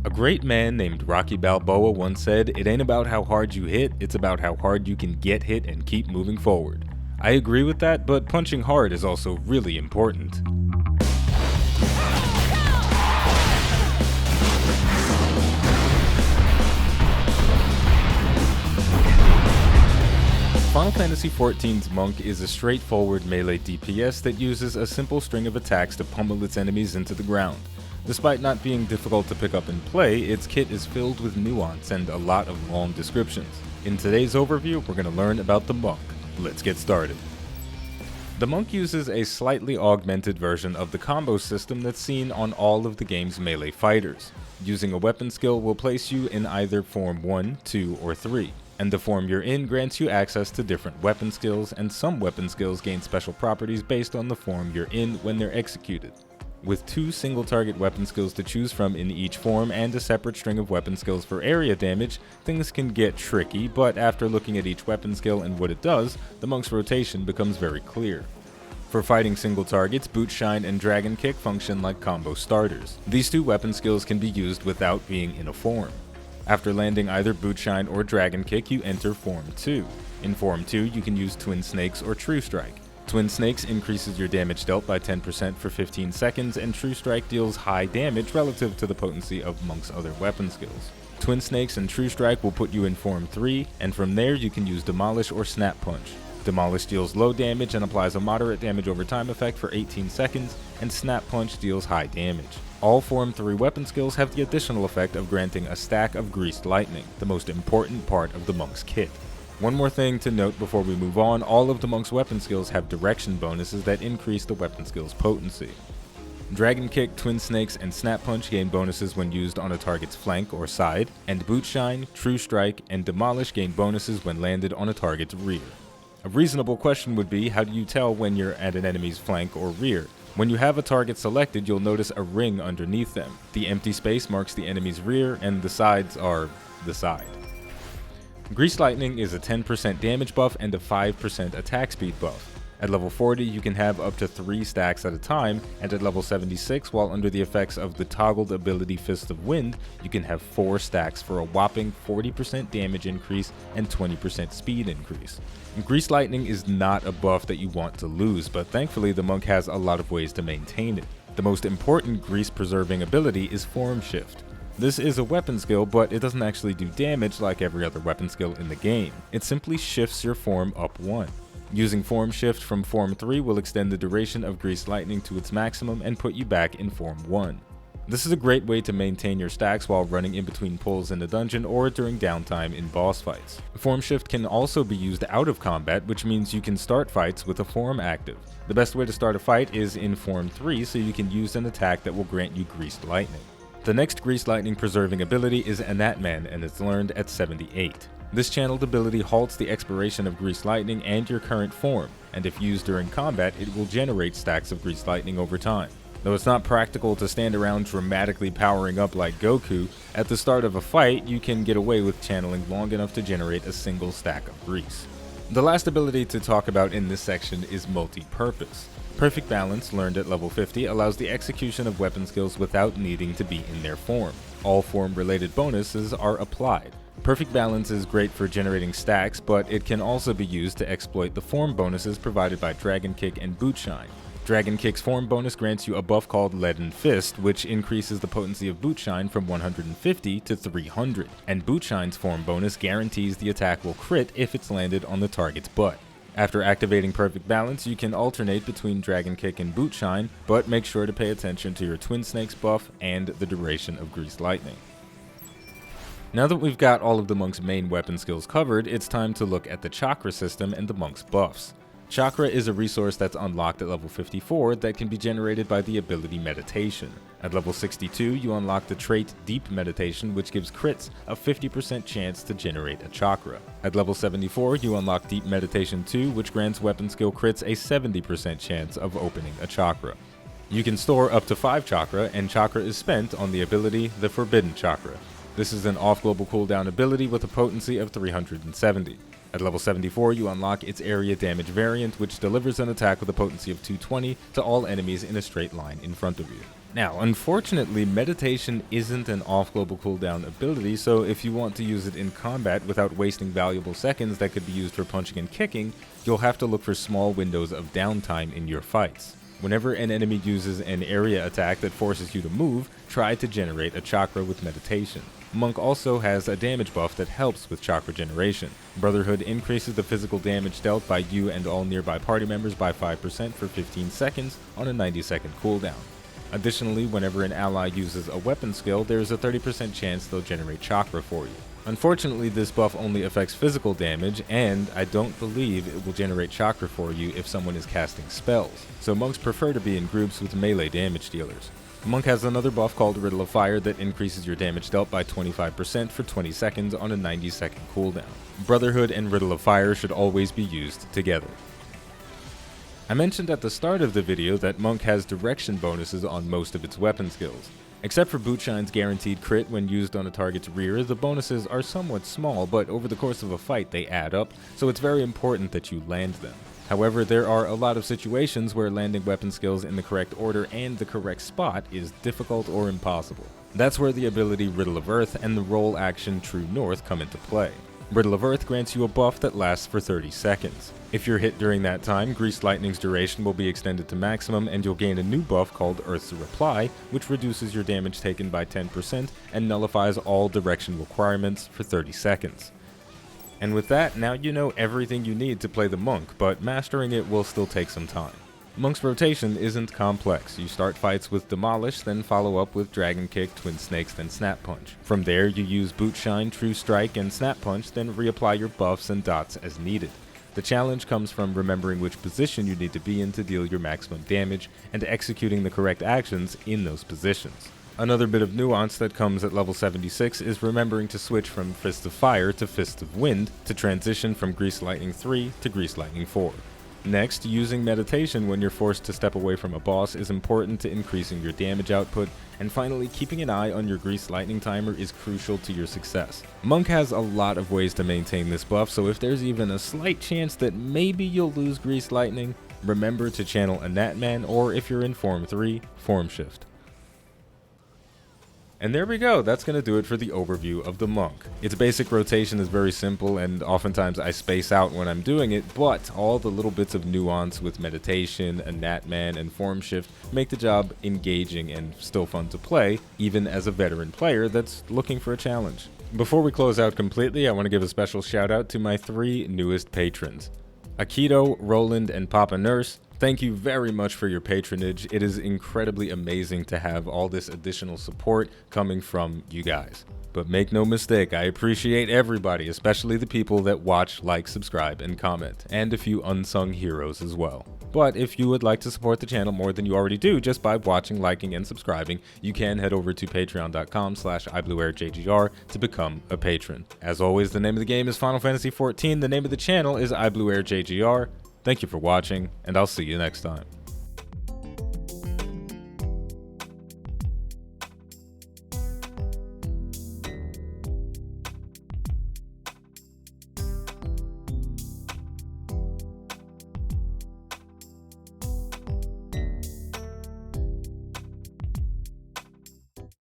A great man named Rocky Balboa once said, "It ain't about how hard you hit, it's about how hard you can get hit and keep moving forward." I agree with that, but punching hard is also really important. Final Fantasy XIV's Monk is a straightforward melee DPS that uses a simple string of attacks to pummel its enemies into the ground. Despite not being difficult to pick up and play, its kit is filled with nuance and a lot of long descriptions. In today's overview, we're going to learn about the Monk. Let's get started. The Monk uses a slightly augmented version of the combo system that's seen on all of the game's melee fighters. Using a weapon skill will place you in either form 1, 2, or 3. And the form you're in grants you access to different weapon skills, and some weapon skills gain special properties based on the form you're in when they're executed. With 2 single target weapon skills to choose from in each form and a separate string of weapon skills for area damage, things can get tricky, but after looking at each weapon skill and what it does, the Monk's rotation becomes very clear. For fighting single targets, Boot Shine and Dragon Kick function like combo starters. These 2 weapon skills can be used without being in a form. After landing either Boot Shine or Dragon Kick, you enter Form 2. In Form 2, you can use Twin Snakes or True Strike. Twin Snakes increases your damage dealt by 10% for 15 seconds, and True Strike deals high damage relative to the potency of Monk's other weapon skills. Twin Snakes and True Strike will put you in Form 3, and from there you can use Demolish or Snap Punch. Demolish deals low damage and applies a moderate damage over time effect for 18 seconds, and Snap Punch deals high damage. All Form 3 weapon skills have the additional effect of granting a stack of Greased Lightning, the most important part of the Monk's kit. One more thing to note before we move on, all of the Monk's weapon skills have direction bonuses that increase the weapon skill's potency. Dragon Kick, Twin Snakes, and Snap Punch gain bonuses when used on a target's flank or side, and Boot Shine, True Strike, and Demolish gain bonuses when landed on a target's rear. A reasonable question would be, how do you tell when you're at an enemy's flank or rear? When you have a target selected, you'll notice a ring underneath them. The empty space marks the enemy's rear, and the sides are the side. Greased Lightning is a 10% damage buff and a 5% attack speed buff. At level 40, you can have up to 3 stacks at a time, and at level 76, while under the effects of the toggled ability Fist of Wind, you can have 4 stacks for a whopping 40% damage increase and 20% speed increase. Greased Lightning is not a buff that you want to lose, but thankfully the Monk has a lot of ways to maintain it. The most important grease-preserving ability is Form Shift. This is a weapon skill, but it doesn't actually do damage like every other weapon skill in the game. It simply shifts your form up 1. Using Form Shift from Form 3 will extend the duration of Greased Lightning to its maximum and put you back in Form 1. This is a great way to maintain your stacks while running in between pulls in the dungeon or during downtime in boss fights. Form Shift can also be used out of combat, which means you can start fights with a form active. The best way to start a fight is in Form 3, so you can use an attack that will grant you Greased Lightning. The next Greased Lightning preserving ability is Anatman, and it's learned at 78. This channeled ability halts the expiration of Greased Lightning and your current form, and if used during combat, it will generate stacks of Greased Lightning over time. Though it's not practical to stand around dramatically powering up like Goku, at the start of a fight, you can get away with channeling long enough to generate a single stack of grease. The last ability to talk about in this section is Multi-Purpose. Perfect Balance, learned at level 50, allows the execution of weapon skills without needing to be in their form. All form-related bonuses are applied. Perfect Balance is great for generating stacks, but it can also be used to exploit the form bonuses provided by Dragon Kick and Boot Shine. Dragon Kick's form bonus grants you a buff called Leaden Fist, which increases the potency of Boot Shine from 150 to 300, and Boot Shine's form bonus guarantees the attack will crit if it's landed on the target's butt. After activating Perfect Balance, you can alternate between Dragon Kick and Boot Shine, but make sure to pay attention to your Twin Snakes buff and the duration of Greased Lightning. Now that we've got all of the Monk's main weapon skills covered, it's time to look at the Chakra system and the Monk's buffs. Chakra is a resource that's unlocked at level 54 that can be generated by the ability Meditation. At level 62, you unlock the trait Deep Meditation, which gives crits a 50% chance to generate a chakra. At level 74, you unlock Deep Meditation 2, which grants weapon skill crits a 70% chance of opening a chakra. You can store up to 5 chakra, and chakra is spent on the ability the Forbidden Chakra. This is an off-global cooldown ability with a potency of 370. At level 74, you unlock its area damage variant, which delivers an attack with a potency of 220 to all enemies in a straight line in front of you. Now, unfortunately, meditation isn't an off-global cooldown ability, so if you want to use it in combat without wasting valuable seconds that could be used for punching and kicking, you'll have to look for small windows of downtime in your fights. Whenever an enemy uses an area attack that forces you to move, try to generate a chakra with meditation. Monk also has a damage buff that helps with chakra generation. Brotherhood increases the physical damage dealt by you and all nearby party members by 5% for 15 seconds on a 90-second cooldown. Additionally, whenever an ally uses a weapon skill, there is a 30% chance they'll generate chakra for you. Unfortunately, this buff only affects physical damage, and I don't believe it will generate chakra for you if someone is casting spells, so monks prefer to be in groups with melee damage dealers. Monk has another buff called Riddle of Fire that increases your damage dealt by 25% for 20 seconds on a 90-second cooldown. Brotherhood and Riddle of Fire should always be used together. I mentioned at the start of the video that Monk has direction bonuses on most of its weapon skills. Except for Bootshine's guaranteed crit when used on a target's rear, the bonuses are somewhat small, but over the course of a fight they add up, so it's very important that you land them. However, there are a lot of situations where landing weapon skills in the correct order and the correct spot is difficult or impossible. That's where the ability Riddle of Earth and the roll action True North come into play. Riddle of Earth grants you a buff that lasts for 30 seconds. If you're hit during that time, Greased Lightning's duration will be extended to maximum, and you'll gain a new buff called Earth's Reply, which reduces your damage taken by 10% and nullifies all direction requirements for 30 seconds. And with that, now you know everything you need to play the Monk, but mastering it will still take some time. Monk's rotation isn't complex. You start fights with Demolish, then follow up with Dragon Kick, Twin Snakes, then Snap Punch. From there, you use Bootshine, True Strike, and Snap Punch, then reapply your buffs and dots as needed. The challenge comes from remembering which position you need to be in to deal your maximum damage, and executing the correct actions in those positions. Another bit of nuance that comes at level 76 is remembering to switch from Fist of Fire to Fist of Wind to transition from Greased Lightning 3 to Greased Lightning 4. Next, using meditation when you're forced to step away from a boss is important to increasing your damage output, and finally, keeping an eye on your Greased Lightning timer is crucial to your success. Monk has a lot of ways to maintain this buff, so if there's even a slight chance that maybe you'll lose Greased Lightning, remember to channel a Natman, or if you're in Form 3, Form Shift. And there we go, that's going to do it for the overview of the Monk. Its basic rotation is very simple, and oftentimes I space out when I'm doing it, but all the little bits of nuance with meditation, a Natman, and Form Shift make the job engaging and still fun to play, even as a veteran player that's looking for a challenge. Before we close out completely, I want to give a special shout out to my 3 newest patrons. Akito, Roland, and Papa Nurse. Thank you very much for your patronage. It is incredibly amazing to have all this additional support coming from you guys. But make no mistake, I appreciate everybody, especially the people that watch, like, subscribe, and comment, and a few unsung heroes as well. But if you would like to support the channel more than you already do just by watching, liking, and subscribing, you can head over to patreon.com/iBluairJgR to become a patron. As always, the name of the game is Final Fantasy XIV, the name of the channel is iBluairJgR. Thank you for watching, and I'll see you next time.